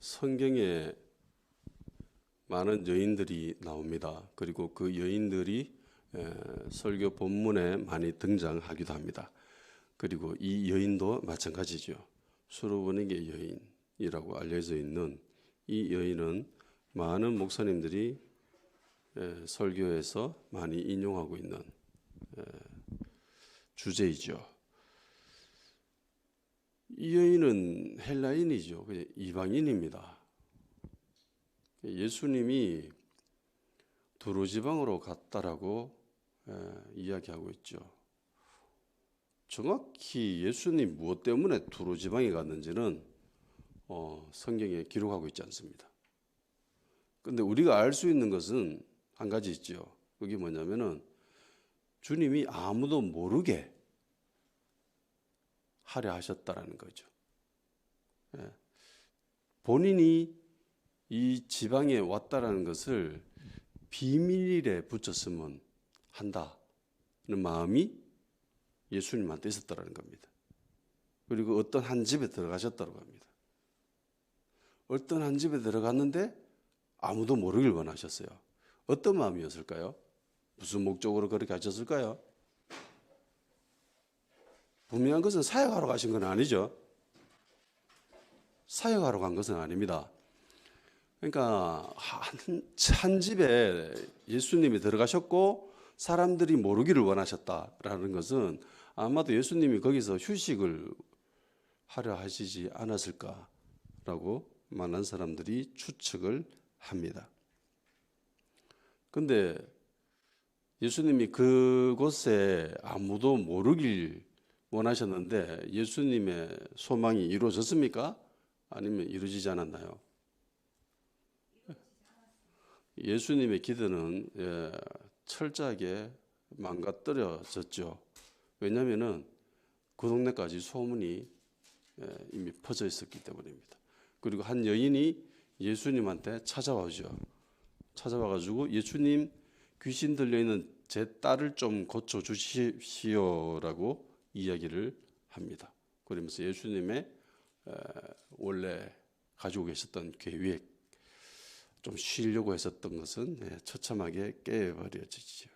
성경에 많은 여인들이 나옵니다. 그리고 그 여인들이 설교 본문에 많이 등장하기도 합니다. 그리고 이 여인도 마찬가지죠. 수르보니게 여인이라고 알려져 있는 이 여인은 많은 목사님들이 설교에서 많이 인용하고 있는 주제이죠. 이 여인은 헬라인이죠. 이방인입니다. 예수님이 두로 지방으로 갔다라고 이야기하고 있죠. 정확히 예수님 무엇 때문에 두로 지방에 갔는지는 성경에 기록하고 있지 않습니다. 그런데 우리가 알 수 있는 것은 한 가지 있죠. 그게 뭐냐면은 주님이 아무도 모르게 하려 하셨다라는 거죠. 본인이 이 지방에 왔다라는 것을 비밀에 붙였으면 한다는 마음이 예수님한테 있었다라는 겁니다. 그리고 어떤 한 집에 들어가셨다고 합니다. 어떤 한 집에 들어갔는데 아무도 모르길 원하셨어요. 어떤 마음이었을까요? 무슨 목적으로 그렇게 하셨을까요? 분명한 것은 사역하러 가신 건 아니죠. 사역하러 간 것은 아닙니다. 그러니까 한 집에 예수님이 들어가셨고 사람들이 모르기를 원하셨다라는 것은 아마도 예수님이 거기서 휴식을 하려 하시지 않았을까라고 많은 사람들이 추측을 합니다. 그런데 예수님이 그곳에 아무도 모르길 원하셨는데 예수님의 소망이 이루어졌습니까? 아니면 이루어지지 않았나요? 예수님의 기도는 철저하게 망가뜨려졌죠. 왜냐하면 그 동네까지 소문이 이미 퍼져 있었기 때문입니다. 그리고 한 여인이 예수님한테 찾아와죠. 찾아와가지고 예수님, 귀신 들려있는 제 딸을 좀 고쳐주시오라고 이야기를 합니다. 그러면서 예수님의 원래 가지고 계셨던 계획, 좀 쉬려고 했었던 것은 처참하게 깨버려지죠.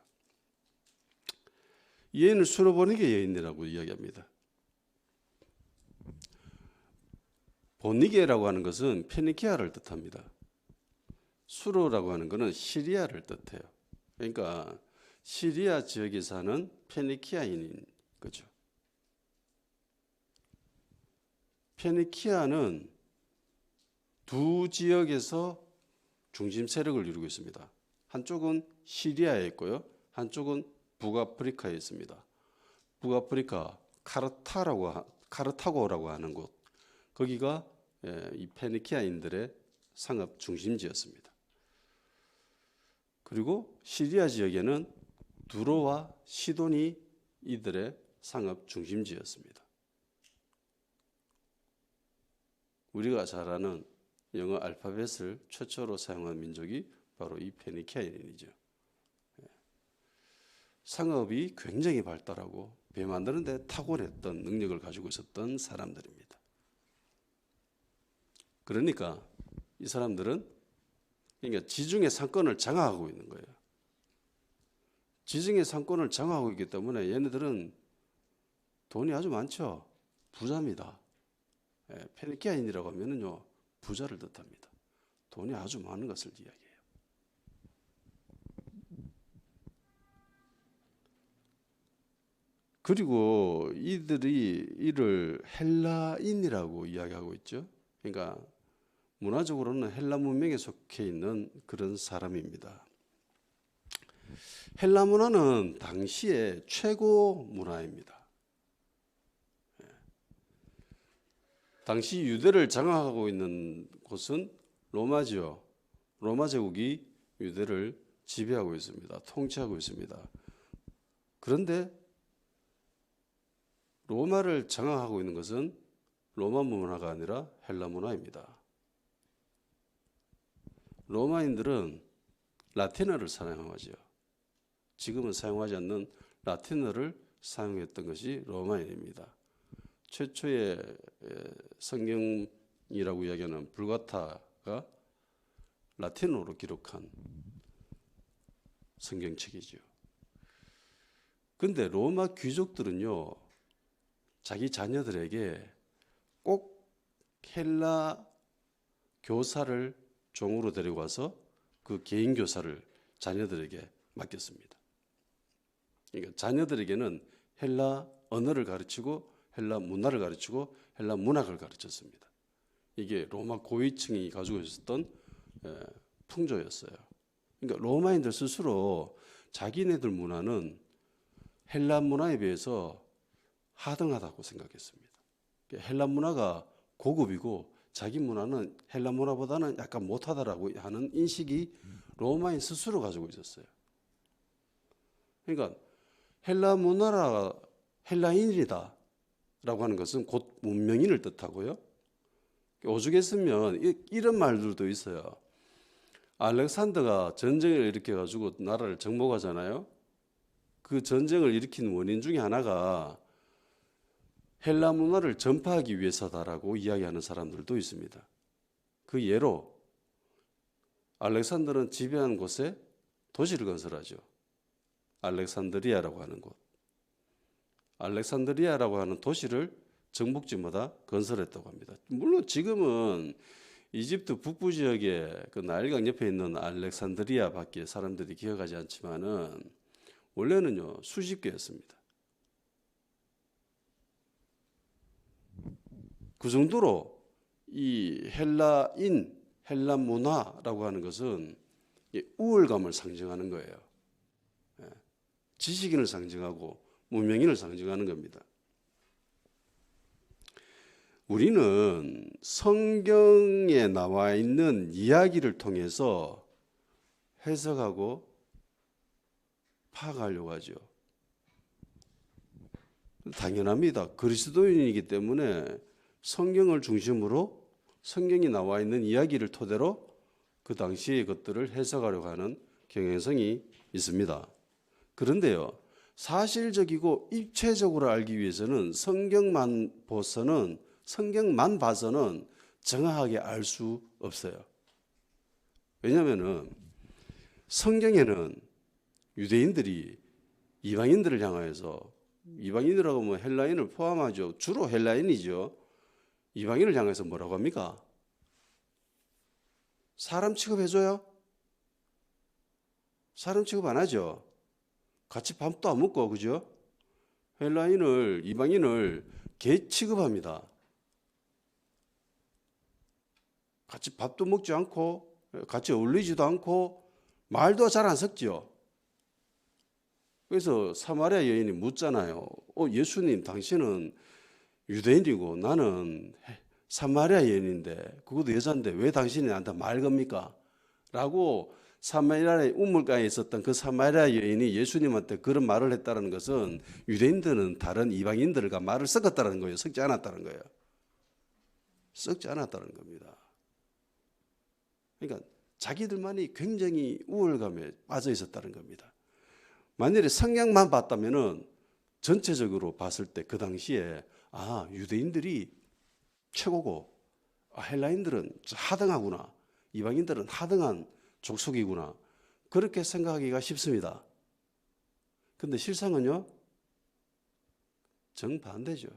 이 여인을 수르보니게 여인이라고 이야기합니다. 보니게라고 하는 것은 페니키아를 뜻합니다. 수르라고 하는 것은 시리아를 뜻해요. 그러니까 시리아 지역에 사는 페니키아인인 거죠. 페니키아는 두 지역에서 중심 세력을 이루고 있습니다. 한쪽은 시리아에 있고요. 한쪽은 북아프리카에 있습니다. 북아프리카 카르타고라고 하는 곳, 거기가 이 페니키아인들의 상업 중심지였습니다. 그리고 시리아 지역에는 두로와 시돈이 이들의 상업 중심지였습니다. 우리가 잘 아는 영어 알파벳을 최초로 사용한 민족이 바로 이 페니키아인이죠. 상업이 굉장히 발달하고 배 만드는 데 탁월했던 능력을 가지고 있었던 사람들입니다. 그러니까 이 사람들은 그러니까 지중해 상권을 장악하고 있는 거예요. 지중해 상권을 장악하고 있기 때문에 얘네들은 돈이 아주 많죠. 부자입니다. 페니키아인이라고 하면은요, 부자를 뜻합니다. 돈이 아주 많은 것을 이야기해요. 그리고 이들이 이를 헬라인이라고 이야기하고 있죠. 그러니까 문화적으로는 헬라 문명에 속해 있는 그런 사람입니다. 헬라 문화는 당시의 최고 문화입니다. 당시 유대를 장악하고 있는 곳은 로마지요. 로마 제국이 유대를 지배하고 있습니다. 통치하고 있습니다. 그런데 로마를 장악하고 있는 것은 로마 문화가 아니라 헬라 문화입니다. 로마인들은 라틴어를 사용하죠. 지금은 사용하지 않는 라틴어를 사용했던 것이 로마인입니다. 최초의 성경 이야기하는 불가타가 라틴어로 기록한 성경책이죠. 근데 로마 귀족들은요, 자기 자녀들에게 꼭 헬라 교사를 종으로 데리고 와서 그 개인 교사를 자녀들에게 맡겼습니다. 그러니까 자녀들에게는 헬라 언어를 가르치고 헬라 문화를 가르치고 헬라 문학을 가르쳤습니다. 이게 로마 고위층이 가지고 있었던 풍조였어요. 그러니까 로마인들 스스로 자기네들 문화는 헬라 문화에 비해서 하등하다고 생각했습니다. 헬라 문화가 고급이고 자기 문화는 헬라 문화보다는 약간 못하다라고 하는 인식이 로마인 스스로 가지고 있었어요. 그러니까 헬라 문화라 헬라인이다 라고 하는 것은 곧 문명인을 뜻하고요. 오죽에 쓰면 이런 말들도 있어요. 알렉산더가 전쟁을 일으켜 가지고 나라를 정복하잖아요. 그 전쟁을 일으킨 원인 중에 하나가 헬라 문화를 전파하기 위해서다라고 이야기하는 사람들도 있습니다. 그 예로 알렉산더는 지배한 곳에 도시를 건설하죠. 알렉산드리아라고 하는 곳. 알렉산드리아라고 하는 도시를 정복지마다 건설했다고 합니다. 물론 지금은 이집트 북부 지역의 그 나일강 옆에 있는 알렉산드리아밖에 사람들이 기억하지 않지만은 원래는요 수십 개였습니다. 그 정도로 이 헬라인, 헬라 문화라고 하는 것은 우월감을 상징하는 거예요. 지식인을 상징하고 문명인을 상징하는 겁니다. 우리는 성경에 나와 있는 이야기를 통해서 해석하고 파악하려고 하죠. 당연합니다. 그리스도인이기 때문에 성경을 중심으로 성경이 나와 있는 이야기를 토대로 그 당시의 것들을 해석하려고 하는 경향성이 있습니다. 그런데요, 사실적이고 입체적으로 알기 위해서는 성경만 봐서는 정확하게 알 수 없어요. 왜냐하면 성경에는 유대인들이 이방인들을 향하여서, 이방인이라고 하면 헬라인을 포함하죠. 주로 헬라인이죠. 이방인을 향해서 뭐라고 합니까? 사람 취급해줘요? 사람 취급 안 하죠. 같이 밥도 안 먹고, 그죠? 이방인을 개 취급합니다. 같이 밥도 먹지 않고, 같이 어울리지도 않고, 말도 잘 안 섞죠. 그래서 사마리아 여인이 묻잖아요. 예수님, 당신은 유대인이고 나는 사마리아 여인인데, 그것도 여자인데 왜 당신이 나한테 말 겁니까? 라고 사마리아의 우물가에 있었던 그 사마리아 여인이 예수님한테 그런 말을 했다는 것은 유대인들은 다른 이방인들과 말을 섞었다는 거예요. 섞지 않았다는 거예요. 섞지 않았다는 겁니다. 그러니까 자기들만이 굉장히 우월감에 빠져 있었다는 겁니다. 만일에 성경만 봤다면은 전체적으로 봤을 때 그 당시에 유대인들이 최고고 헬라인들은 하등하구나, 이방인들은 하등한 족속이구나, 그렇게 생각하기가 쉽습니다. 근데 실상은요, 정반대죠.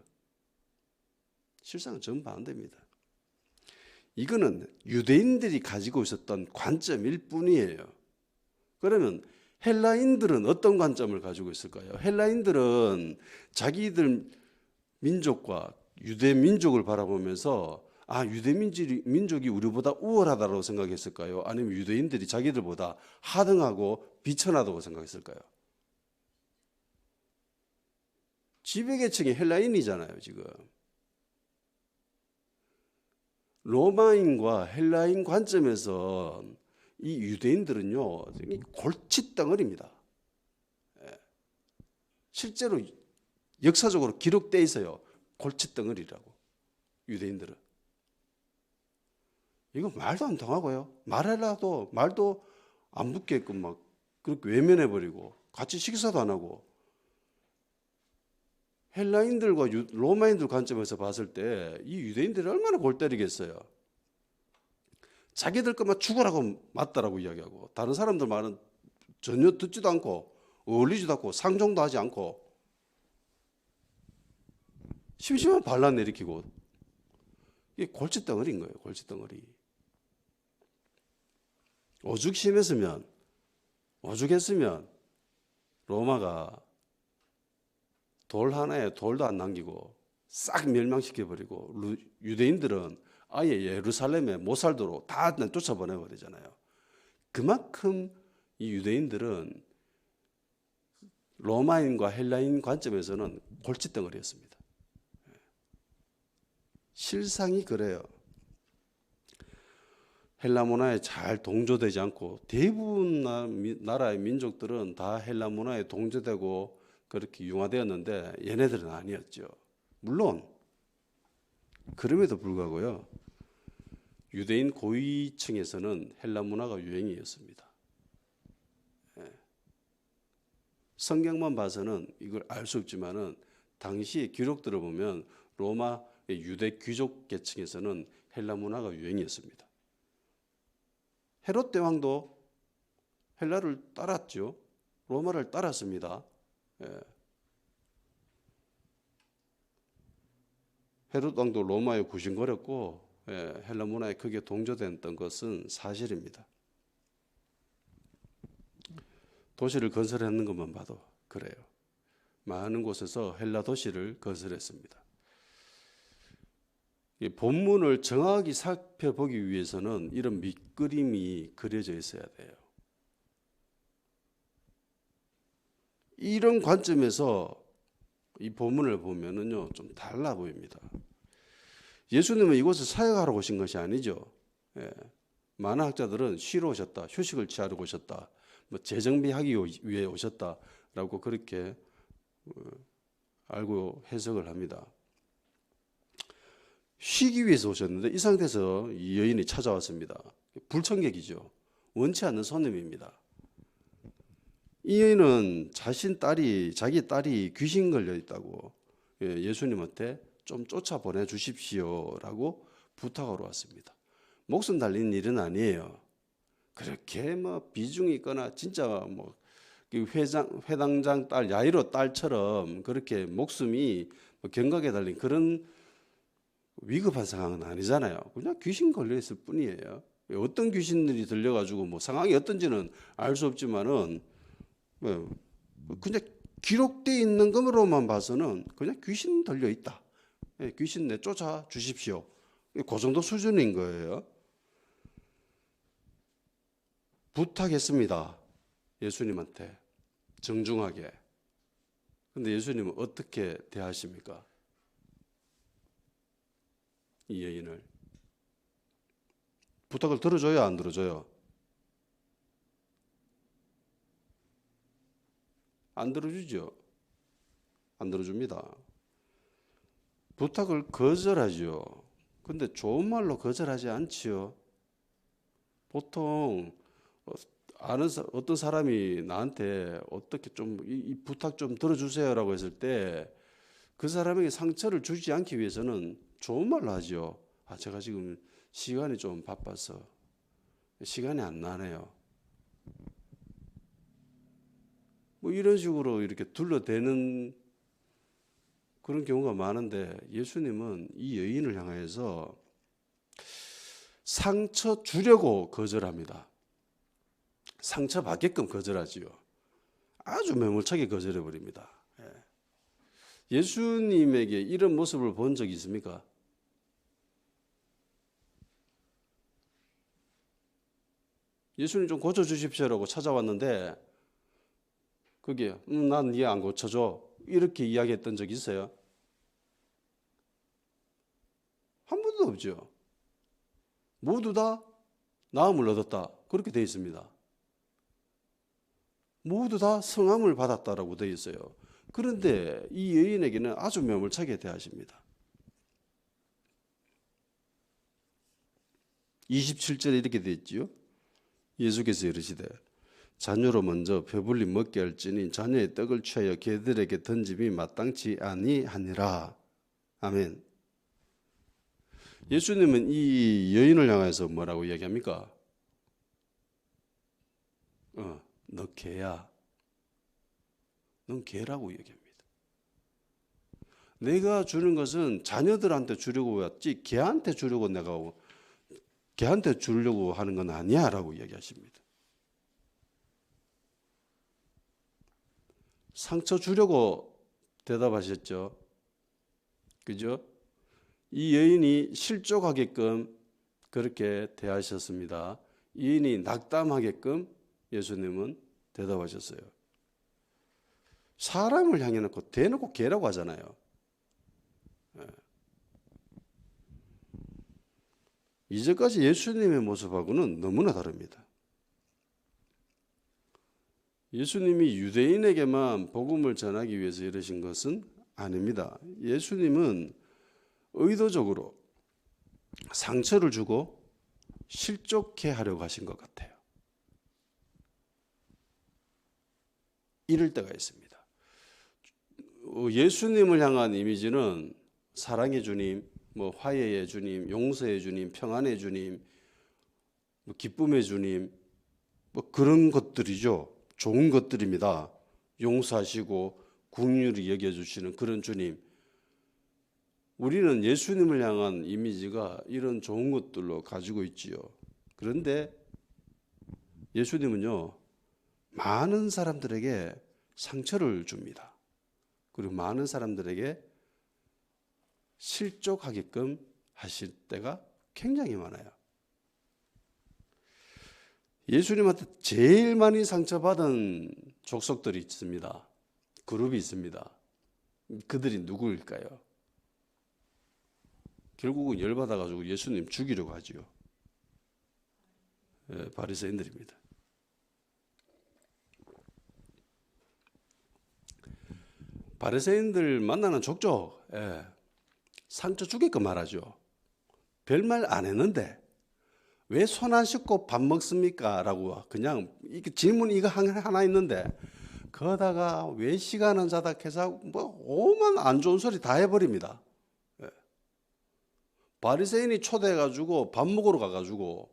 실상은 정반대입니다. 이거는 유대인들이 가지고 있었던 관점일 뿐이에요. 그러면 헬라인들은 어떤 관점을 가지고 있을까요? 헬라인들은 자기들 민족과 유대 민족을 바라보면서 유대 민족이 우리보다 우월하다고 생각했을까요? 아니면 유대인들이 자기들보다 하등하고 비천하다고 생각했을까요? 지배계층이 헬라인이잖아요, 지금. 로마인과 헬라인 관점에서 이 유대인들은요, 골칫덩어리입니다. 실제로 역사적으로 기록되어 있어요. 골칫덩어리라고, 유대인들은. 이거 말도 안 통하고요. 말하려도 말도 안 붙게끔 막 그렇게 외면해버리고 같이 식사도 안 하고. 헬라인들과 로마인들 관점에서 봤을 때 이 유대인들이 얼마나 골 때리겠어요. 자기들 것만 죽으라고 맞다라고 이야기하고 다른 사람들 말은 전혀 듣지도 않고 어울리지도 않고 상종도 하지 않고 심심한 반란 일으키고 이게 골칫덩어리인 거예요. 골칫덩어리. 오죽했으면 로마가 돌 하나에 돌도 안 남기고 싹 멸망시켜버리고 유대인들은 아예 예루살렘에 못 살도록 다 쫓아보내버리잖아요. 그만큼 이 유대인들은 로마인과 헬라인 관점에서는 골칫덩어리였습니다. 실상이 그래요. 헬라 문화에 잘 동조되지 않고 대부분 나라의 민족들은 다 헬라 문화에 동조되고 그렇게 융화되었는데 얘네들은 아니었죠. 물론 그럼에도 불구하고요. 유대인 고위층에서는 헬라 문화가 유행이었습니다. 성경만 봐서는 이걸 알 수 없지만은 당시 기록들을 보면 로마의 유대 귀족 계층에서는 헬라 문화가 유행이었습니다. 헤롯 대왕도 헬라를 따랐죠. 로마를 따랐습니다. 헤롯 왕도 로마에 구신거렸고 헬라 문화에 크게 동조됐던 것은 사실입니다. 도시를 건설하는 것만 봐도 그래요. 많은 곳에서 헬라 도시를 건설했습니다. 이 본문을 정확히 살펴보기 위해서는 이런 밑그림이 그려져 있어야 돼요. 이런 관점에서 이 본문을 보면은요 좀 달라 보입니다. 예수님은 이곳에 사역하러 오신 것이 아니죠. 많은 학자들은 쉬러 오셨다, 휴식을 취하러 오셨다, 뭐 재정비하기 위해 오셨다라고 그렇게 알고 해석을 합니다. 쉬기 위해서 오셨는데 이 상태에서 이 여인이 찾아왔습니다. 불청객이죠. 원치 않는 손님입니다. 이 여인은 자기 딸이 귀신 걸려 있다고 예수님한테 좀 쫓아보내 주십시오라고 부탁하러 왔습니다. 목숨 달린 일은 아니에요. 그렇게 뭐 비중이 있거나 진짜 뭐 회당장 딸 야이로 딸처럼 그렇게 목숨이 경각에 달린 그런 위급한 상황은 아니잖아요. 그냥 귀신 걸려 있을 뿐이에요. 어떤 귀신들이 들려가지고 뭐 상황이 어떤지는 알 수 없지만은 그냥 기록되어 있는 것으로만 봐서는 그냥 귀신 들려 있다. 귀신 내쫓아 주십시오. 그 정도 수준인 거예요. 부탁했습니다. 예수님한테 정중하게. 근데 예수님은 어떻게 대하십니까? 이 여인을 부탁을 들어줘요, 안 들어줘요? 안 들어주죠. 안 들어줍니다. 부탁을 거절하죠. 근데 좋은 말로 거절하지 않지요. 보통 아는 어떤 사람이 나한테 어떻게 좀 이 부탁 좀 들어주세요라고 했을 때 그 사람에게 상처를 주지 않기 위해서는 좋은 말로 하죠. 아, 제가 지금 시간이 좀 바빠서 시간이 안 나네요. 뭐 이런 식으로 이렇게 둘러대는 그런 경우가 많은데 예수님은 이 여인을 향해서 상처 주려고 거절합니다. 상처 받게끔 거절하지요. 아주 매몰차게 거절해 버립니다. 예수님에게 이런 모습을 본 적이 있습니까? 예수님 좀 고쳐주십시오라고 찾아왔는데 그게 난 네 안 고쳐줘 이렇게 이야기했던 적 있어요? 한 번도 없죠. 모두 다 나음을 얻었다 그렇게 되어 있습니다. 모두 다 성함을 받았다라고 되어 있어요. 그런데 이 여인에게는 아주 매몰차게 대하십니다. 27절에 이렇게 되어 있지요. 예수께서 이르시되 자녀로 먼저 배불리 먹게 할지니 자녀의 떡을 취하여 개들에게 던짐이 마땅치 아니하니라. 아멘. 예수님은 이 여인을 향해서 뭐라고 이야기합니까? 너 개야. 넌 개라고 얘기합니다. 내가 주는 것은 자녀들한테 주려고 왔지 개한테 주려고 개한테 주려고 하는 건 아니야 라고 이야기하십니다. 상처 주려고 대답하셨죠. 그죠? 이 여인이 실족하게끔 그렇게 대하셨습니다. 이 여인이 낙담하게끔 예수님은 대답하셨어요. 사람을 향해 놓고 대놓고 개라고 하잖아요. 이제까지 예수님의 모습하고는 너무나 다릅니다. 예수님이 유대인에게만 복음을 전하기 위해서 이러신 것은 아닙니다. 예수님은 의도적으로 상처를 주고 실족해 하려고 하신 것 같아요. 이럴 때가 있습니다. 예수님을 향한 이미지는 사랑의 주님, 화해의 주님, 용서의 주님, 평안의 주님, 기쁨의 주님, 그런 것들이죠. 좋은 것들입니다. 용서하시고 긍휼히 여겨주시는 그런 주님. 우리는 예수님을 향한 이미지가 이런 좋은 것들로 가지고 있지요. 그런데 예수님은요, 많은 사람들에게 상처를 줍니다. 그리고 많은 사람들에게 실족하게끔 하실 때가 굉장히 많아요. 예수님한테 제일 많이 상처받은 족속들이 있습니다. 그룹이 있습니다. 그들이 누구일까요? 결국은 열받아가지고 예수님 죽이려고 하지요. 바리새인들입니다. 바리새인들 만나는 족족 상처 주게끔 말하죠. 별말 안 했는데 왜 손 안 씻고 밥 먹습니까? 라고 그냥 질문 이거 하나 있는데 그러다가 왜 시간은 자다 해서 오만 안 좋은 소리 다 해버립니다. 바리새인이 초대해가지고 밥 먹으러 가가지고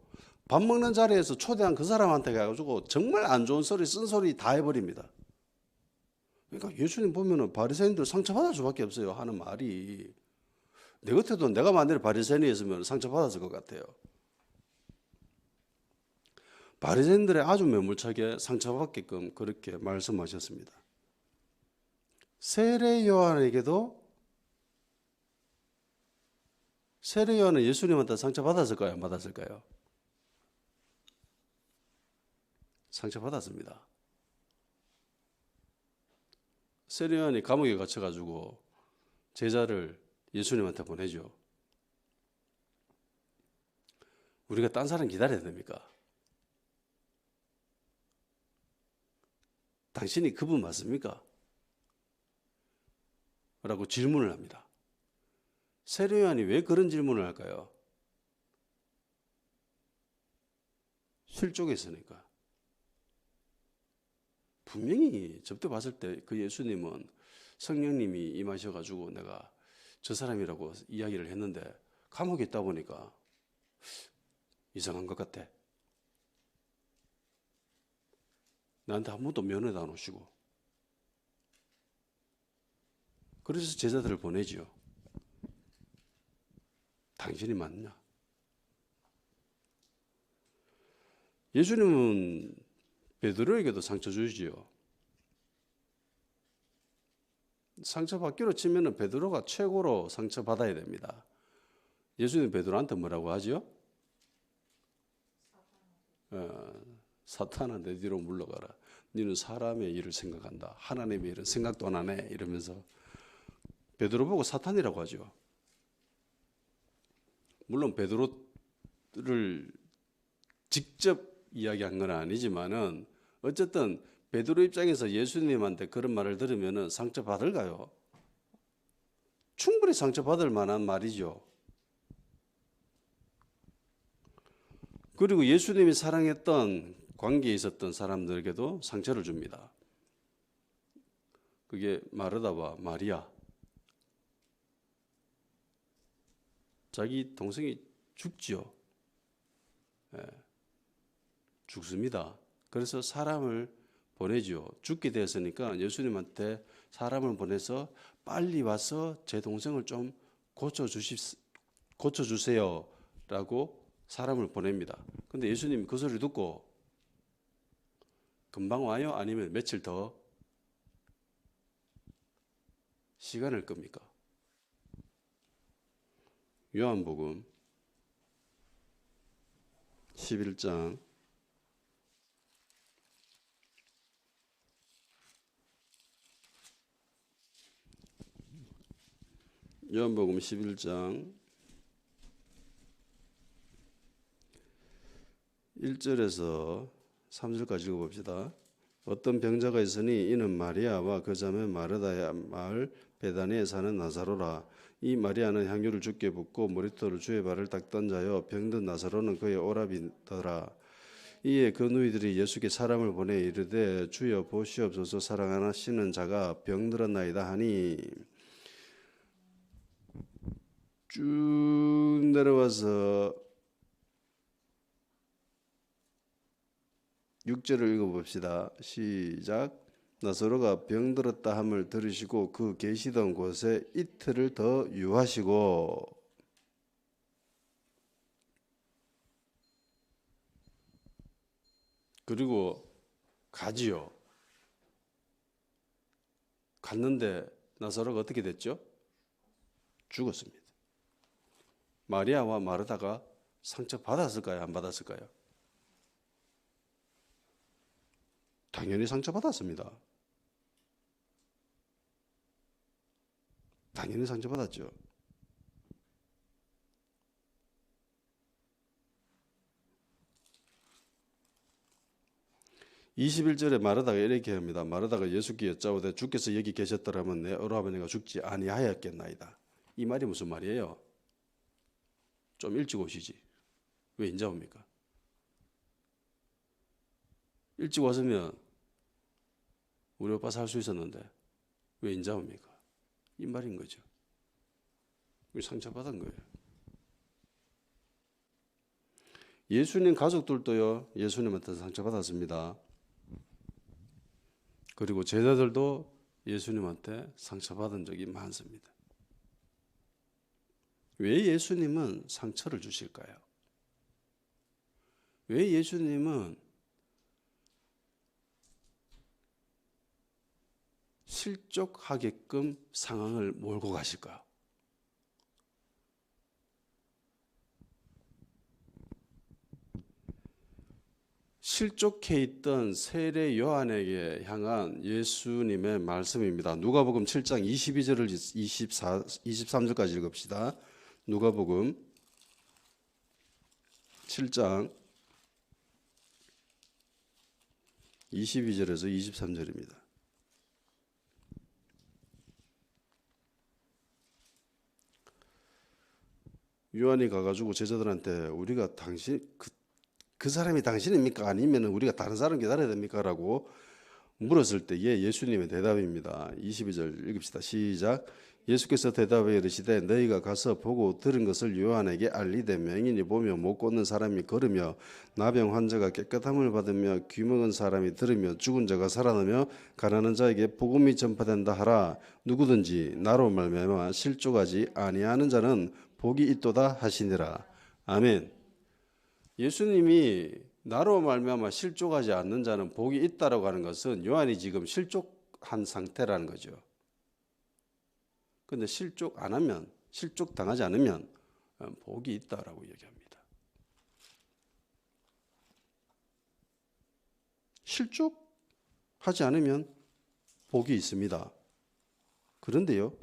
밥 먹는 자리에서 초대한 그 사람한테 가가지고 정말 안 좋은 소리 쓴소리 다 해버립니다. 그러니까 예수님 보면은 바리새인들 상처받을 수밖에 없어요. 하는 말이 내 곁에도 내가 만약에 바리새인이었으면 상처받았을 것 같아요. 바리새인들의 아주 매몰차게 상처받게끔 그렇게 말씀하셨습니다. 세례 요한은 예수님한테 상처받았을까요? 안 받았을까요? 상처받았습니다. 세례 요한이 감옥에 갇혀가지고 제자를 예수님한테 보내죠. 우리가 딴 사람 기다려야 됩니까? 당신이 그분 맞습니까? 라고 질문을 합니다. 세례 요한이 왜 그런 질문을 할까요? 실족에 있으니까. 분명히 접대 봤을 때 그 예수님은 성령님이 임하셔가지고 내가 저 사람이라고 이야기를 했는데 감옥에 있다 보니까 이상한 것 같아. 나한테 한 번도 면회도 안 오시고. 그래서 제자들을 보내지요. 당신이 맞냐? 예수님은 베드로에게도 상처 주시지요. 상처받기로 치면은 베드로가 최고로 상처받아야 됩니다. 예수님 베드로한테 뭐라고 하지요? 사탄아 내 뒤로 물러가라. 너는 사람의 일을 생각한다. 하나님의 일은 생각도 안 하네. 이러면서 베드로 보고 사탄이라고 하죠. 물론 베드로를 직접 이야기한 건 아니지만은 어쨌든 베드로 입장에서 예수님한테 그런 말을 들으면은 상처받을까요? 충분히 상처받을 만한 말이죠. 그리고 예수님이 사랑했던 관계에 있었던 사람들에게도 상처를 줍니다. 그게 마르다와 마리아. 자기 동생이 죽지요. 예, 죽습니다. 그래서 사람을 보내지요. 죽게 되었으니까 예수님한테 사람을 보내서 빨리 와서 제 동생을 좀 고쳐주세요 라고 사람을 보냅니다. 근데 예수님이 그 소리를 듣고 금방 와요? 아니면 며칠 더 시간을 끕니까? 요한복음 11장 요한복음 11장 1절에서 3절까지 읽어봅시다. 어떤 병자가 있으니 이는 마리아와 그 자매 마르다의 마을 베다니에 사는 나사로라. 이 마리아는 향유를 주께 붓고 머리털을 주의 발을 닦던 자요 병든 나사로는 그의 오라비더라. 이에 그 누이들이 예수께 사람을 보내 이르되 주여 보시옵소서 사랑하시는 자가 병들었나이다 하니 쭉 내려와서 6절을 읽어봅시다. 시작. 나사로가 병들었다 함을 들으시고 그 계시던 곳에 이틀을 더 유하시고 그리고 가지요. 갔는데 나사로가 어떻게 됐죠? 죽었습니다. 마리아와 마르다가 상처 받았을까요? 안 받았을까요? 당연히 상처받았습니다. 당연히 상처받았죠. (21절에) 마르다가 이렇게 합니다. 마르다가 예수께 여짜오되 주께서 여기 계셨더라면 내 오라버니가 죽지 아니하였겠나이다. 이 말이 무슨 말이에요? 좀 일찍 오시지. 왜 인자 옵니까? 일찍 왔으면 우리 오빠 살 수 있었는데 왜 인자 옵니까? 이 말인 거죠. 상처받은 거예요. 예수님 가족들도요, 예수님한테 상처받았습니다. 그리고 제자들도 예수님한테 상처받은 적이 많습니다. 왜 예수님은 상처를 주실까요? 왜 예수님은 실족하게끔 상황을 몰고 가실까요? 실족해 있던 세례 요한에게 향한 예수님의 말씀입니다. 누가복음 7장 22절을 23절까지 읽읍시다. 누가복음 7장 22절에서 23절입니다. 요한이 가가지고 제자들한테 우리가 당신 그 사람이 당신입니까? 아니면 우리가 다른 사람 기다려야 됩니까? 라고 물었을 때의 예수님의 대답입니다. 22절 읽읍시다. 시작. 예수께서 대답하여 이르시되 너희가 가서 보고 들은 것을 요한에게 알리되 맹인이 보며 못 걷는 사람이 걸으며 나병 환자가 깨끗함을 받으며 귀먹은 사람이 들으며 죽은 자가 살아나며 가난한 자에게 복음이 전파된다 하라. 누구든지 나로 말미암아 실족하지 아니하는 자는 복이 있도다 하시니라. 아멘. 예수님이 나로 말미암아 실족하지 않는 자는 복이 있다라고 하는 것은 요한이 지금 실족한 상태라는 거죠. 그런데 실족 안 하면, 실족 당하지 않으면 복이 있다라고 얘기합니다. 실족하지 않으면 복이 있습니다. 그런데요,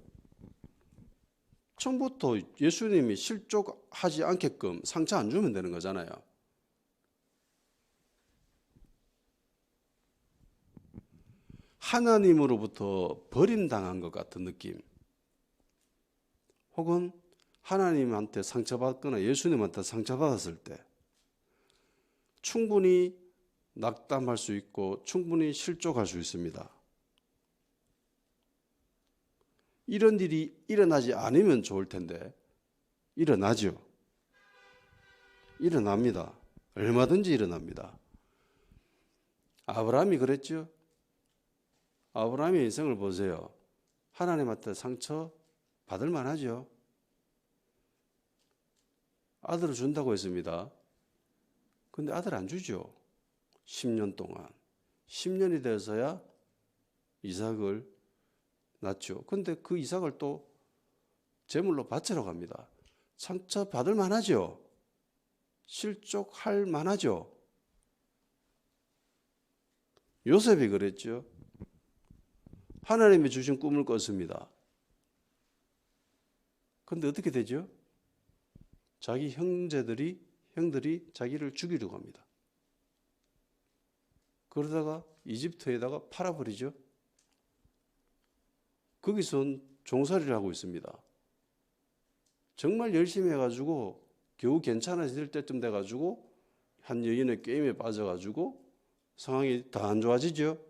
처음부터 예수님이 실족하지 않게끔 상처 안 주면 되는 거잖아요. 하나님으로부터 버림당한 것 같은 느낌, 혹은 하나님한테 상처받거나 예수님한테 상처받았을 때 충분히 낙담할 수 있고 충분히 실족할 수 있습니다. 이런 일이 일어나지 않으면 좋을 텐데 일어나죠. 일어납니다. 얼마든지 일어납니다. 아브라함이 그랬죠. 아브라함의 인생을 보세요. 하나님한테 상처 받을 만하죠. 아들을 준다고 했습니다. 근데 아들 안 주죠. 10년 동안. 10년이 돼서야 이삭을 낳죠. 근데 그 이삭을 또 제물로 바치러 갑니다. 상처 받을 만하죠. 실족할 만하죠. 요셉이 그랬죠. 하나님이 주신 꿈을 꿨습니다. 근데 어떻게 되죠? 자기 형들이 자기를 죽이려고 합니다. 그러다가 이집트에다가 팔아버리죠. 거기서 종살이를 하고 있습니다. 정말 열심히 해가지고 겨우 괜찮아질 때쯤 돼가지고 한 여인의 게임에 빠져가지고 상황이 더 안 좋아지죠.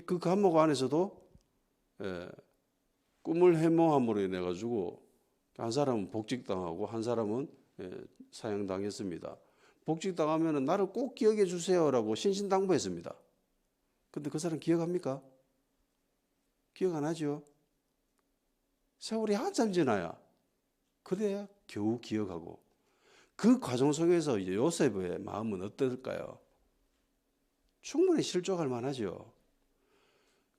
그 감옥 안에서도 꿈을 해몽함으로 인해 가지고 한 사람은 복직당하고 한 사람은 사형당했습니다. 복직당하면 나를 꼭 기억해 주세요라고 신신당부했습니다. 근데 그 사람 기억합니까? 기억 안 하죠. 세월이 한참 지나야 그래야 겨우 기억하고 그 과정 속에서 이제 요셉의 마음은 어떨까요? 충분히 실족할 만하죠.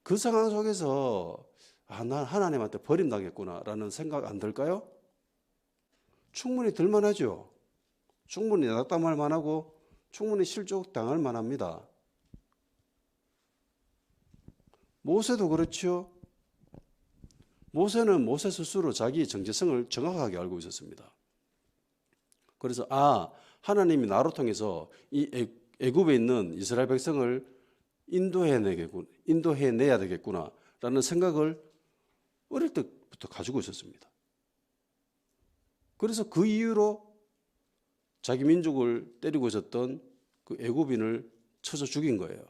그 상황 속에서 난 하나님한테 버림당했구나라는 생각 안 들까요? 충분히 들만하죠. 충분히 낙담할 만하고 충분히 실족당할 만합니다. 모세도 그렇죠. 모세는 모세 스스로 자기 정체성을 정확하게 알고 있었습니다. 그래서 하나님이 나로 통해서 이 애굽에 있는 이스라엘 백성을 인도해내야 되겠구나라는 생각을 어릴 때부터 가지고 있었습니다. 그래서 그 이유로 자기 민족을 때리고 있었던 그 애굽인을 쳐서 죽인 거예요.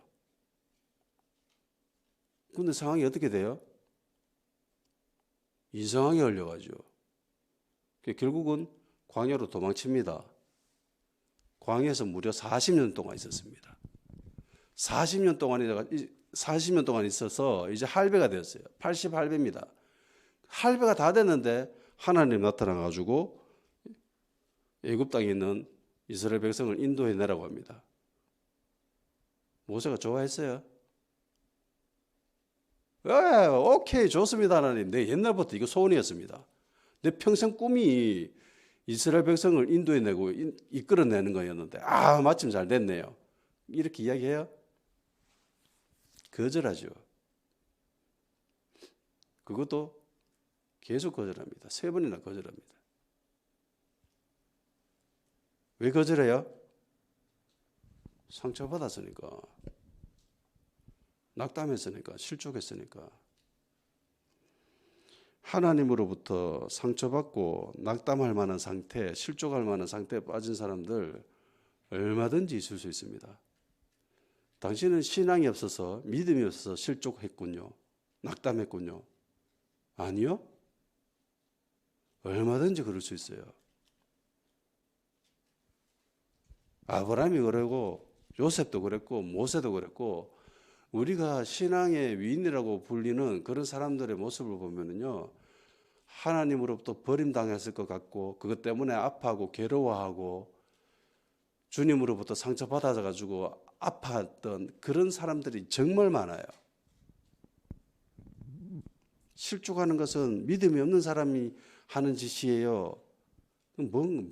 그런데 상황이 어떻게 돼요? 이상하게 흘려가죠. 결국은 광야로 도망칩니다. 광야에서 무려 40년 동안 있었습니다. 40년 동안 있어서 이제 할배가 되었어요. 80할배입니다. 할배가 다 됐는데 하나님 나타나가지고 애굽 땅에 있는 이스라엘 백성을 인도해내라고 합니다. 모세가 좋아했어요. 오케이 좋습니다 하나님. 내 옛날부터 이거 소원이었습니다. 내 평생 꿈이 이스라엘 백성을 인도해내고 이끌어내는 거였는데 마침 잘 됐네요. 이렇게 이야기해요? 거절하죠. 그것도 계속 거절합니다. 3번이나 거절합니다. 왜 거절해요? 상처받았으니까. 낙담했으니까. 실족했으니까. 하나님으로부터 상처받고 낙담할 만한 상태, 실족할 만한 상태에 빠진 사람들 얼마든지 있을 수 있습니다. 당신은 신앙이 없어서 믿음이 없어서 실족했군요. 낙담했군요. 아니요. 얼마든지 그럴 수 있어요. 아브라함이 그러고 요셉도 그랬고 모세도 그랬고 우리가 신앙의 위인이라고 불리는 그런 사람들의 모습을 보면은요. 하나님으로부터 버림당했을 것 같고 그것 때문에 아파하고 괴로워하고 주님으로부터 상처받아가지고 아팠던 그런 사람들이 정말 많아요. 실족하는 것은 믿음이 없는 사람이 하는 짓이에요.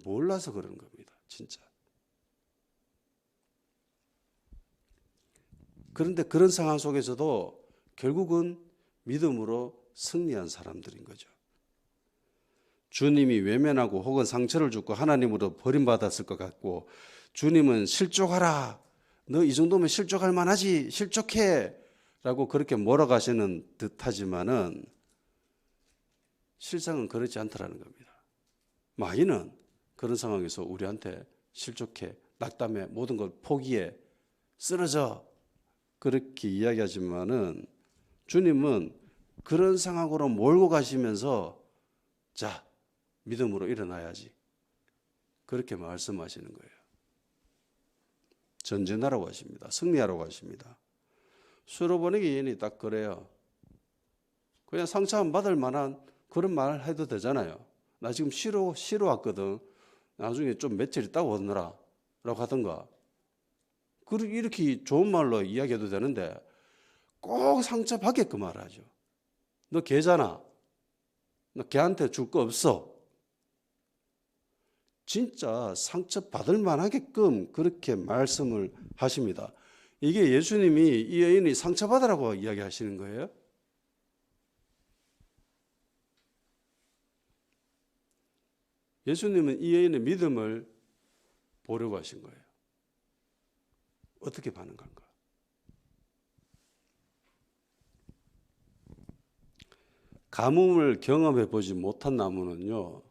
몰라서 그런 겁니다. 진짜. 그런데 그런 상황 속에서도 결국은 믿음으로 승리한 사람들인 거죠. 주님이 외면하고 혹은 상처를 주고 하나님으로 버림받았을 것 같고 주님은 실족하라. 너 이 정도면 실족할 만하지. 실족해. 라고 그렇게 몰아가시는 듯하지만은 실상은 그렇지 않더라는 겁니다. 마귀는 그런 상황에서 우리한테 실족해, 낙담해, 모든 걸 포기해, 쓰러져, 그렇게 이야기하지만은 주님은 그런 상황으로 몰고 가시면서 자, 믿음으로 일어나야지, 그렇게 말씀하시는 거예요. 전진하라고 하십니다. 승리하라고 하십니다. 수로보내기 여인이 딱 그래요. 그냥 상처 안 받을 만한 그런 말 해도 되잖아요. 나 지금 쉬러 왔거든. 나중에 좀 며칠 있다가 오느라 라고 하던가. 이렇게 좋은 말로 이야기해도 되는데 꼭 상처 받게끔 말하죠. 너 걔잖아. 너 걔한테 줄 거 없어. 진짜 상처 받을 만하게끔 그렇게 말씀을 하십니다. 이게 예수님이 이 여인이 상처받으라고 이야기하시는 거예요. 예수님은 이 여인의 믿음을 보려고 하신 거예요. 어떻게 반응할까? 가뭄을 경험해 보지 못한 나무는요,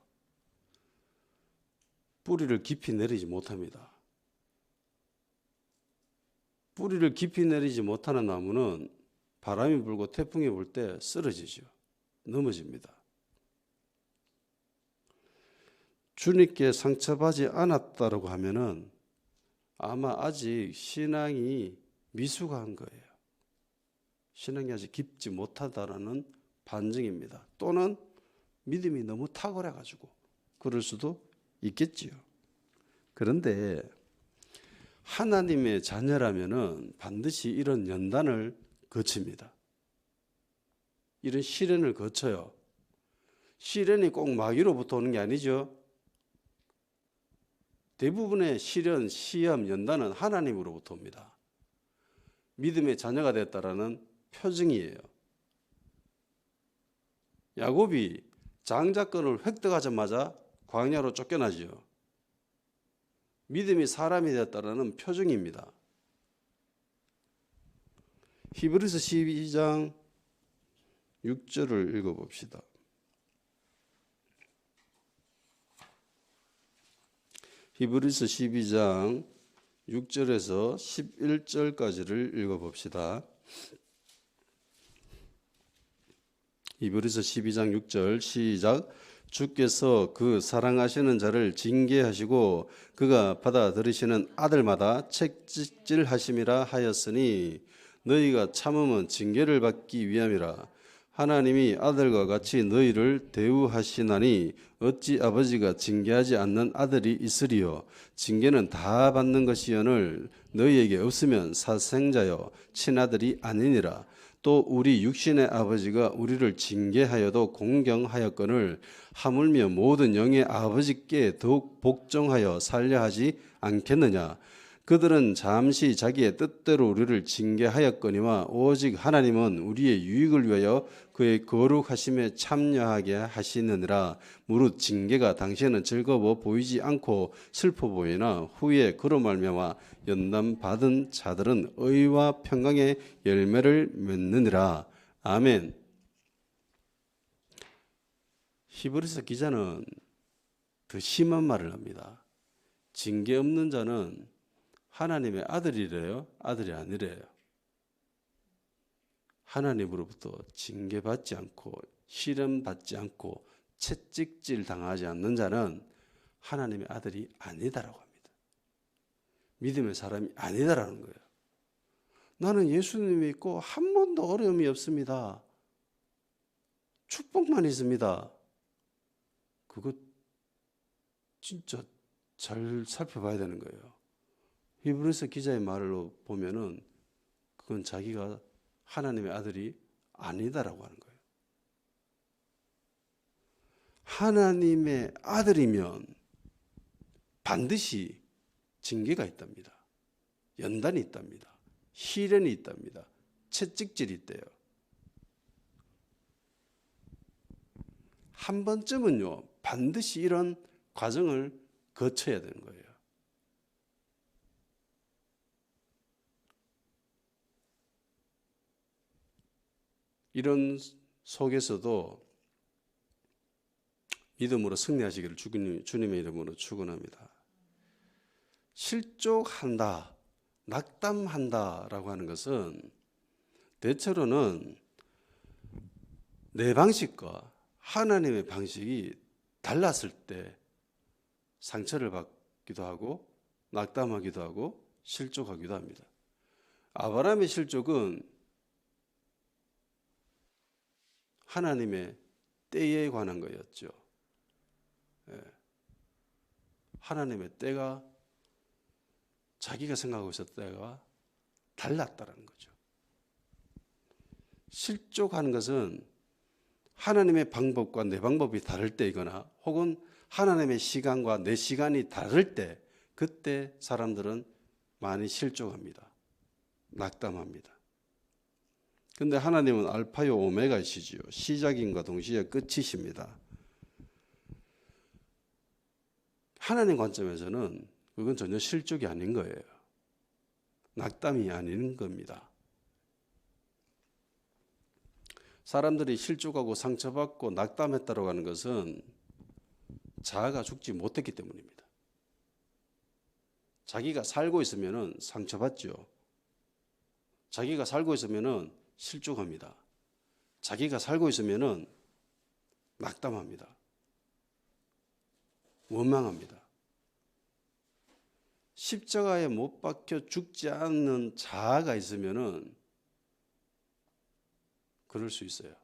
뿌리를 깊이 내리지 못합니다. 뿌리를 깊이 내리지 못하는 나무는 바람이 불고 태풍이 불 때 쓰러지죠. 넘어집니다. 주님께 상처받지 않았다고 하면은 아마 아직 신앙이 미숙한 거예요. 신앙이 아직 깊지 못하다라는 반증입니다. 또는 믿음이 너무 탁월해가지고 그럴 수도 있겠지요. 그런데 하나님의 자녀라면은 반드시 이런 연단을 거칩니다. 이런 시련을 거쳐요. 시련이 꼭 마귀로부터 오는 게 아니죠. 대부분의 시련, 시험, 연단은 하나님으로부터 옵니다. 믿음의 자녀가 됐다라는 표징이에요. 야곱이 장자권을 획득하자마자 광야로 쫓겨나죠. 믿음이 사람이 되었다라는 표징입니다. 히브리서 12장 6절을 읽어봅시다. 히브리서 12장 6절에서 11절까지를 읽어봅시다. 히브리서 12장 6절 시작. 주께서 그 사랑하시는 자를 징계하시고 그가 받아들이시는 아들마다 책찍질하심이라 하였으니 너희가 참음은 징계를 받기 위함이라. 하나님이 아들과 같이 너희를 대우하시나니 어찌 아버지가 징계하지 않는 아들이 있으리요. 징계는 다 받는 것이여늘 너희에게 없으면 사생자여 친아들이 아니니라. 또 우리 육신의 아버지가 우리를 징계하여도 공경하였거늘 하물며 모든 영의 아버지께 더욱 복종하여 살려 하지 않겠느냐. 그들은 잠시 자기의 뜻대로 우리를 징계하였거니와 오직 하나님은 우리의 유익을 위하여 그의 거룩하심에 참여하게 하시느니라. 무릇 징계가 당시에는 즐거워 보이지 않고 슬퍼 보이나 후에 그로 말미암아 연단 받은 자들은 의와 평강의 열매를 맺느니라. 아멘. 히브리서 기자는 더 심한 말을 합니다. 징계 없는 자는 하나님의 아들이래요? 아들이 아니래요? 하나님으로부터 징계받지 않고 시련받지 않고 채찍질 당하지 않는 자는 하나님의 아들이 아니다라고 합니다. 믿음의 사람이 아니다라는 거예요. 나는 예수님 믿고 한 번도 어려움이 없습니다. 축복만 있습니다. 그거 진짜 잘 살펴봐야 되는 거예요. 히브리서 기자의 말로 보면은 그건 자기가 하나님의 아들이 아니다라고 하는 거예요. 하나님의 아들이면 반드시 징계가 있답니다. 연단이 있답니다. 시련이 있답니다. 채찍질이 있대요. 한 번쯤은요, 반드시 이런 과정을 거쳐야 되는 거예요. 이런 속에서도 믿음으로 승리하시기를 주님의 이름으로 축원합니다. 실족한다, 낙담한다라고 하는 것은 대체로는 내 방식과 하나님의 방식이 달랐을 때 상처를 받기도 하고 낙담하기도 하고 실족하기도 합니다. 아브라함의 실족은 하나님의 때에 관한 거였죠. 하나님의 때가 자기가 생각하고 있었던 때가 달랐다는 거죠. 실족하는 것은 하나님의 방법과 내 방법이 다를 때이거나 혹은 하나님의 시간과 내 시간이 다를 때 그때 사람들은 많이 실족합니다. 낙담합니다. 근데 하나님은 알파요 오메가이시지요. 시작인과 동시에 끝이십니다. 하나님 관점에서는 그건 전혀 실족이 아닌 거예요. 낙담이 아닌 겁니다. 사람들이 실족하고 상처받고 낙담했다고 하는 것은 자아가 죽지 못했기 때문입니다. 자기가 살고 있으면 상처받죠. 자기가 살고 있으면 실족합니다. 자기가 살고 있으면 낙담합니다. 원망합니다. 십자가에 못 박혀 죽지 않는 자아가 있으면 그럴 수 있어요.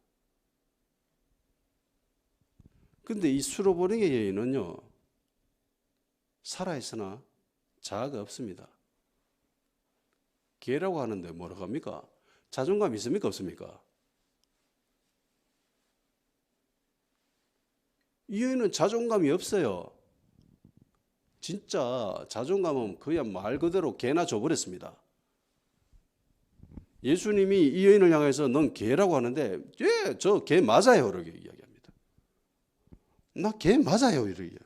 근데 이 수로보링의 여인은요, 살아있으나 자아가 없습니다. 개라고 하는데 뭐라고 합니까? 자존감 있습니까? 없습니까? 이 여인은 자존감이 없어요. 진짜 자존감은 그냥 말 그대로 개나 줘버렸습니다. 예수님이 이 여인을 향해서 넌 개라고 하는데 예, 저 개 맞아요. 이렇게 이야기합니다. 나 개 맞아요. 이렇게.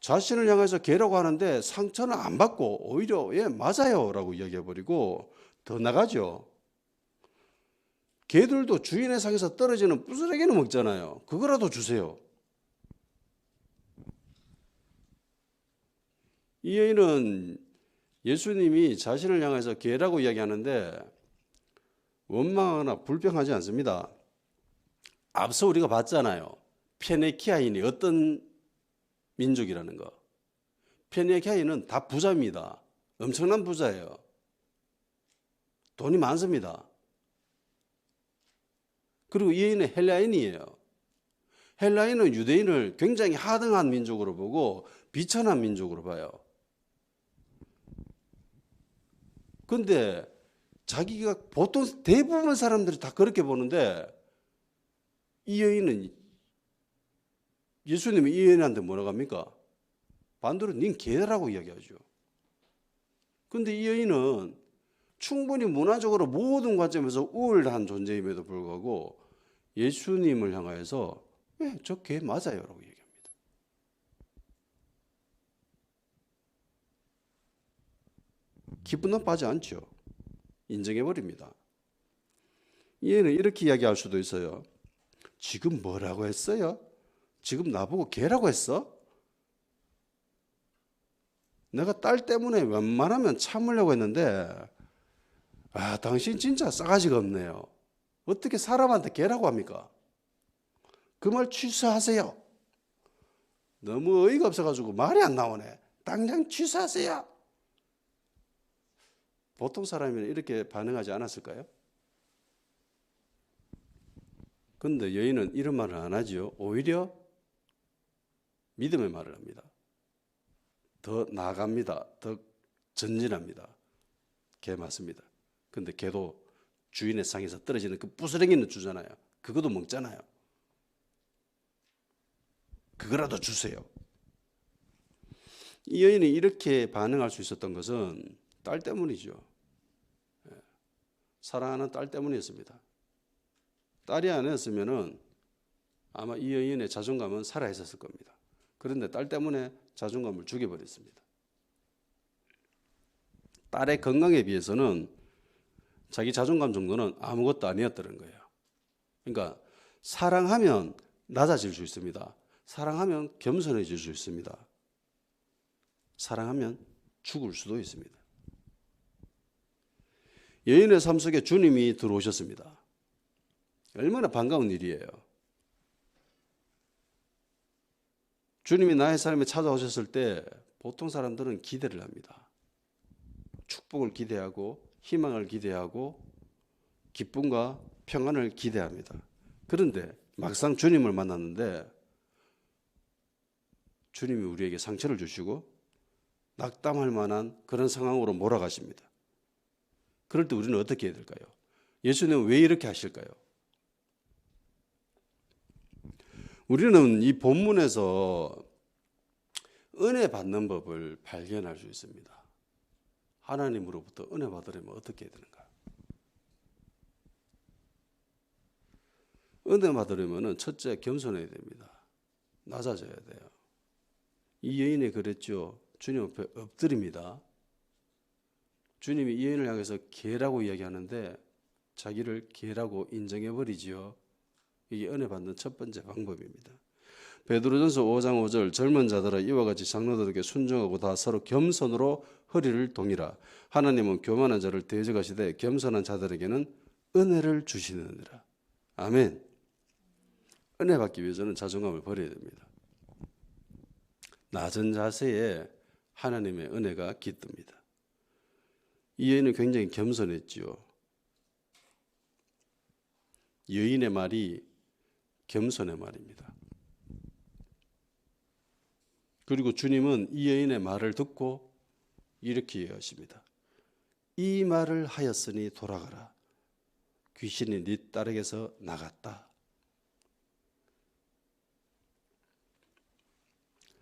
자신을 향해서 개라고 하는데 상처는 안 받고 오히려 예, 맞아요. 라고 이야기해버리고 더 나가죠. 개들도 주인의 상에서 떨어지는 부스러기는 먹잖아요. 그거라도 주세요. 이 여인은 예수님이 자신을 향해서 개라고 이야기하는데 원망하거나 불평하지 않습니다. 앞서 우리가 봤잖아요. 페네키아인이 어떤 민족이라는 거. 페네키아인은 다 부자입니다. 엄청난 부자예요. 돈이 많습니다. 그리고 이 여인은 헬라인이에요. 헬라인은 유대인을 굉장히 하등한 민족으로 보고 비천한 민족으로 봐요. 근데 자기가 보통 대부분 사람들이 다 그렇게 보는데 이 여인은 예수님이 이 여인한테 뭐라고 합니까? 반대로 닌 개라고 이야기하죠. 근데 이 여인은 충분히 문화적으로 모든 관점에서 우월한 존재임에도 불구하고 예수님을 향하여서 예, 저 개 맞아요 라고 얘기합니다. 기분 나빠하지 않죠. 인정해버립니다. 얘는 이렇게 이야기할 수도 있어요. 지금 뭐라고 했어요? 지금 나보고 개라고 했어? 내가 딸 때문에 웬만하면 참으려고 했는데 아, 당신 진짜 싸가지가 없네요. 어떻게 사람한테 개라고 합니까? 그 말 취소하세요. 너무 어이가 없어가지고 말이 안 나오네. 당장 취소하세요. 보통 사람이면 이렇게 반응하지 않았을까요? 그런데 여인은 이런 말을 안 하죠. 오히려 믿음의 말을 합니다. 더 나아갑니다. 더 전진합니다. 개 맞습니다. 근데 개도 주인의 상에서 떨어지는 그 부스러기는 주잖아요. 그것도 먹잖아요. 그거라도 주세요. 이 여인이 이렇게 반응할 수 있었던 것은 딸 때문이죠. 사랑하는 딸 때문이었습니다. 딸이 아니었으면 아마 이 여인의 자존감은 살아있었을 겁니다. 그런데 딸 때문에 자존감을 죽여버렸습니다. 딸의 건강에 비해서는 자기 자존감 정도는 아무것도 아니었다는 거예요. 그러니까 사랑하면 낮아질 수 있습니다. 사랑하면 겸손해질 수 있습니다. 사랑하면 죽을 수도 있습니다. 여인의 삶 속에 주님이 들어오셨습니다. 얼마나 반가운 일이에요. 주님이 나의 삶에 찾아오셨을 때 보통 사람들은 기대를 합니다. 축복을 기대하고 희망을 기대하고 기쁨과 평안을 기대합니다. 그런데 막상 주님을 만났는데 주님이 우리에게 상처를 주시고 낙담할 만한 그런 상황으로 몰아가십니다. 그럴 때 우리는 어떻게 해야 될까요? 예수님은 왜 이렇게 하실까요? 우리는 이 본문에서 은혜 받는 법을 발견할 수 있습니다. 하나님으로부터 은혜 받으려면 어떻게 해야 되는가? 은혜 받으려면 첫째 겸손해야 됩니다. 낮아져야 돼요. 이 여인이 그랬죠. 주님 앞에 엎드립니다. 주님이 이 여인을 향해서 개라고 이야기하는데 자기를 개라고 인정해버리지요. 이게 은혜 받는 첫 번째 방법입니다. 베드로전서 5장 5절 젊은 자들아 이와 같이 장로들에게 순종하고 다 서로 겸손으로 허리를 동이라. 하나님은 교만한 자를 대적하시되 겸손한 자들에게는 은혜를 주시느니라. 아멘. 은혜 받기 위해서는 자존감을 버려야 됩니다. 낮은 자세에 하나님의 은혜가 깃듭니다. 이 여인은 굉장히 겸손했지요. 여인의 말이 겸손의 말입니다. 그리고 주님은 이 여인의 말을 듣고 이렇게 얘기하십니다. 이 말을 하였으니 돌아가라. 귀신이 네 딸에게서 나갔다.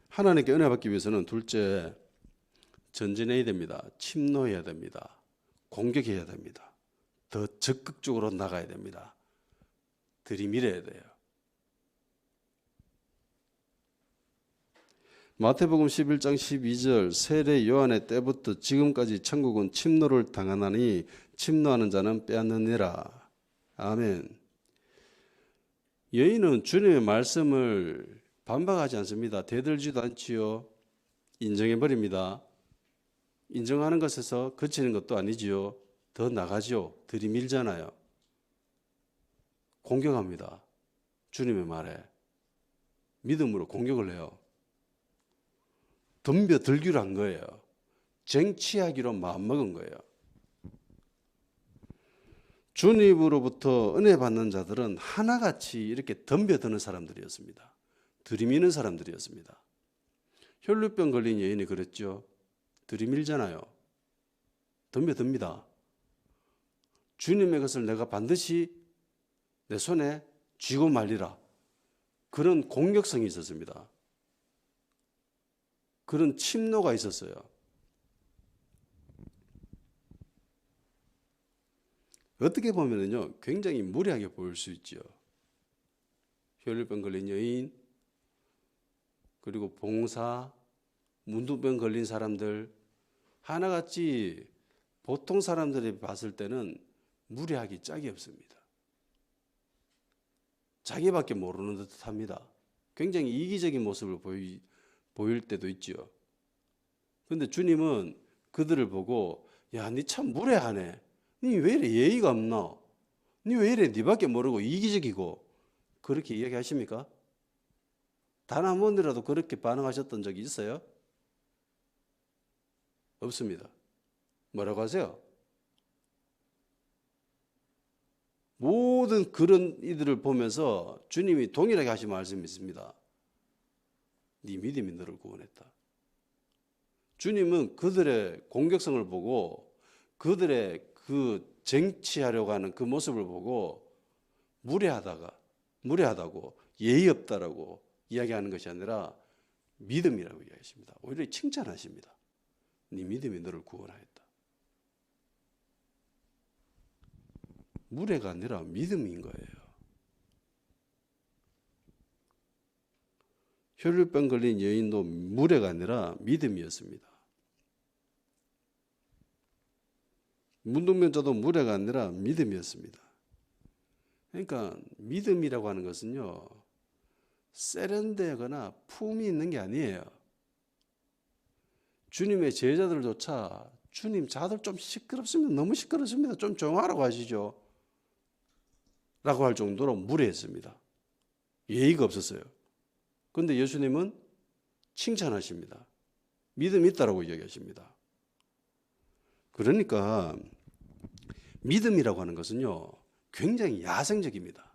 하나님께 은혜 받기 위해서는 둘째, 전진해야 됩니다. 침노해야 됩니다. 공격해야 됩니다. 더 적극적으로 나가야 됩니다. 들이밀어야 돼요. 마태복음 11장 12절 세례 요한의 때부터 지금까지 천국은 침노를 당하나니 침노하는 자는 빼앗느니라. 아멘. 여인은 주님의 말씀을 반박하지 않습니다. 대들지도 않지요. 인정해버립니다. 인정하는 것에서 그치는 것도 아니지요. 더 나가죠. 들이밀잖아요. 공격합니다. 주님의 말에 믿음으로 공격을 해요. 덤벼들기로 한 거예요. 쟁취하기로 마음먹은 거예요. 주님으로부터 은혜 받는 자들은 하나같이 이렇게 덤벼드는 사람들이었습니다. 들이미는 사람들이었습니다. 혈루병 걸린 여인이 그랬죠. 들이밀잖아요. 덤벼듭니다. 주님의 것을 내가 반드시 내 손에 쥐고 말리라. 그런 공격성이 있었습니다. 그런 침노가 있었어요. 어떻게 보면은요, 굉장히 무례하게 보일 수 있죠. 혈루병 걸린 여인, 그리고 봉사, 문둥병 걸린 사람들, 하나같이 보통 사람들이 봤을 때는 무례하기 짝이 없습니다. 자기밖에 모르는 듯 합니다. 굉장히 이기적인 모습을 보일 때도 있죠. 그런데 주님은 그들을 보고 야, 니 참 무례하네. 니 왜 이래 예의가 없나? 니 왜 이래 니밖에 모르고 이기적이고 그렇게 이야기하십니까? 단 한 번이라도 그렇게 반응하셨던 적이 있어요? 없습니다. 뭐라고 하세요? 모든 그런 이들을 보면서 주님이 동일하게 하신 말씀이 있습니다. 네 믿음이 너를 구원했다. 주님은 그들의 공격성을 보고 그들의 그 쟁취하려고 하는 그 모습을 보고 무례하다고 예의 없다라고 이야기하는 것이 아니라 믿음이라고 이야기하십니다. 오히려 칭찬하십니다. 네 믿음이 너를 구원하였다. 무례가 아니라 믿음인 거예요. 혈루병 걸린 여인도 무례가 아니라 믿음이었습니다. 문둥병자도 무례가 아니라 믿음이었습니다. 그러니까 믿음이라고 하는 것은요, 세련되거나 품이 있는 게 아니에요. 주님의 제자들조차 주님 자들 좀 시끄럽습니다. 너무 시끄럽습니다. 좀 조용하라고 하시죠. 라고 할 정도로 무례했습니다. 예의가 없었어요. 그런데 예수님은 칭찬하십니다. 믿음이 있다라고 이야기하십니다. 그러니까 믿음이라고 하는 것은요, 굉장히 야생적입니다.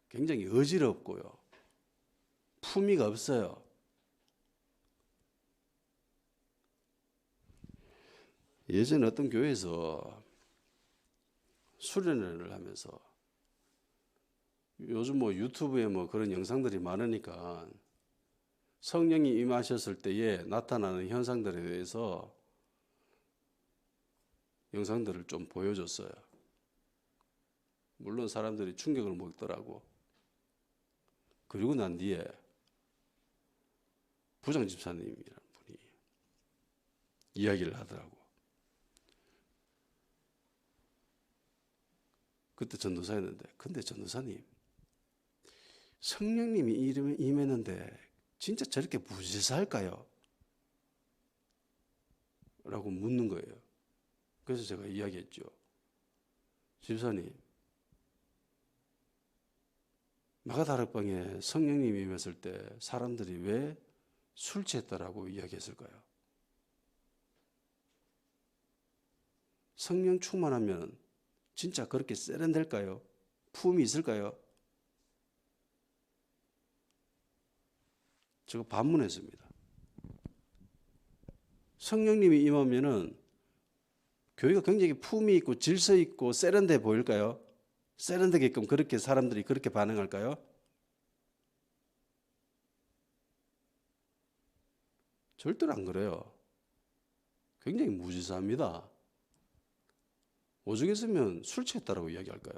굉장히 어지럽고요. 품위가 없어요. 예전에 어떤 교회에서 수련회를 하면서 요즘 뭐 유튜브에 뭐 그런 영상들이 많으니까 성령이 임하셨을 때에 나타나는 현상들에 대해서 영상들을 좀 보여줬어요. 물론 사람들이 충격을 먹더라고. 그리고 난 뒤에 부장 집사님이라는 분이 이야기를 하더라고. 그때 전도사였는데, 근데 전도사님, 성령님이 임했는데 진짜 저렇게 무지사할까요? 라고 묻는 거예요. 그래서 제가 이야기했죠. 집사님, 마가다락방에 성령님이 임했을 때 사람들이 왜 술 취했다라고 이야기했을까요? 성령 충만하면 진짜 그렇게 세련될까요? 품이 있을까요? 제가 반문했습니다. 성령님이 임하면은 교회가 굉장히 품이 있고 질서 있고 세련돼 보일까요? 세련되게끔 그렇게 사람들이 그렇게 반응할까요? 절대로 안 그래요. 굉장히 무지사합니다. 오죽했으면 술 취했다라고 이야기할까요?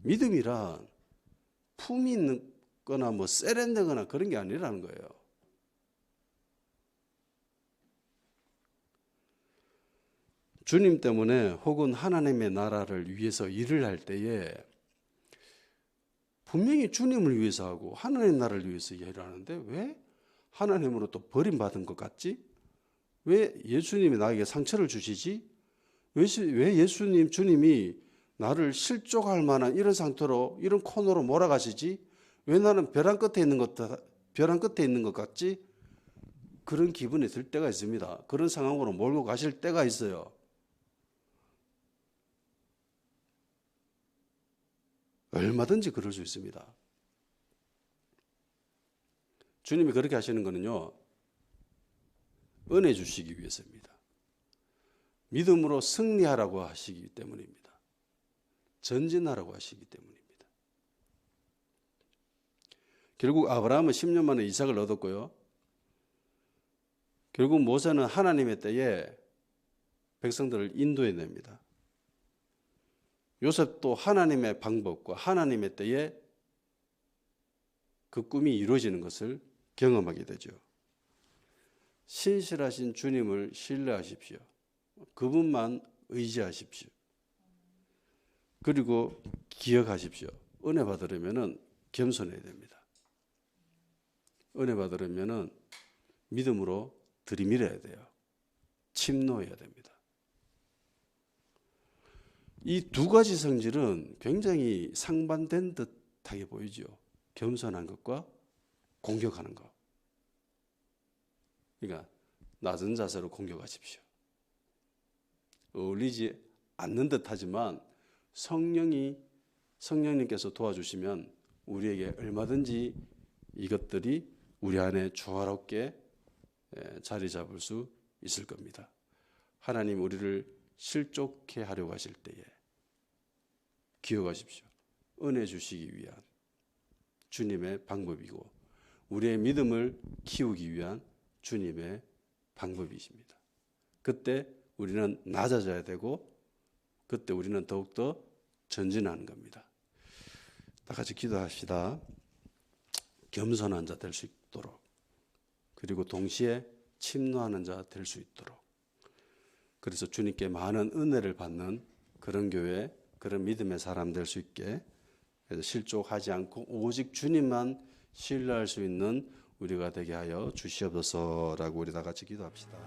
믿음이란 품이 있는 거나 뭐 세련되거나 그런 게 아니라는 거예요. 주님 때문에 혹은 하나님의 나라를 위해서 일을 할 때에 분명히 주님을 위해서 하고 하나님의 나라를 위해서 일을 하는데 왜 하나님으로 또 버림받은 것 같지? 왜 예수님이 나에게 상처를 주시지? 왜 예수님, 주님이 나를 실족할 만한 이런 상태로, 이런 코너로 몰아가시지? 왜 나는 벼랑 끝에 있는 것 같지? 그런 기분이 들 때가 있습니다. 그런 상황으로 몰고 가실 때가 있어요. 얼마든지 그럴 수 있습니다. 주님이 그렇게 하시는 거는요, 은혜 주시기 위해서입니다. 믿음으로 승리하라고 하시기 때문입니다. 전진하라고 하시기 때문입니다. 결국 아브라함은 10년 만에 이삭을 얻었고요. 결국 모세는 하나님의 때에 백성들을 인도해냅니다. 요셉도 하나님의 방법과 하나님의 때에 그 꿈이 이루어지는 것을 경험하게 되죠. 신실하신 주님을 신뢰하십시오. 그분만 의지하십시오. 그리고 기억하십시오. 은혜 받으려면 겸손해야 됩니다. 은혜 받으려면 믿음으로 들이밀어야 돼요. 침노해야 됩니다. 이 두 가지 성질은 굉장히 상반된 듯하게 보이죠. 겸손한 것과 공격하는 것. 그러니까 낮은 자세로 공격하십시오. 어울리지 않는 듯하지만 성령님께서 도와주시면 우리에게 얼마든지 이것들이 우리 안에 조화롭게 자리 잡을 수 있을 겁니다. 하나님 우리를 실족해 하려고 하실 때에 기억하십시오. 은혜 주시기 위한 주님의 방법이고 우리의 믿음을 키우기 위한 주님의 방법이십니다. 그때 우리는 낮아져야 되고 그때 우리는 더욱더 전진하는 겁니다. 다 같이 기도합시다. 겸손한 자 될 수 있도록 그리고 동시에 침노하는 자 될 수 있도록 그래서 주님께 많은 은혜를 받는 그런 교회, 그런 믿음의 사람 될 수 있게 그래서 실족하지 않고 오직 주님만 신뢰할 수 있는 우리가 되게 하여 주시옵소서라고 우리 다 같이 기도합시다.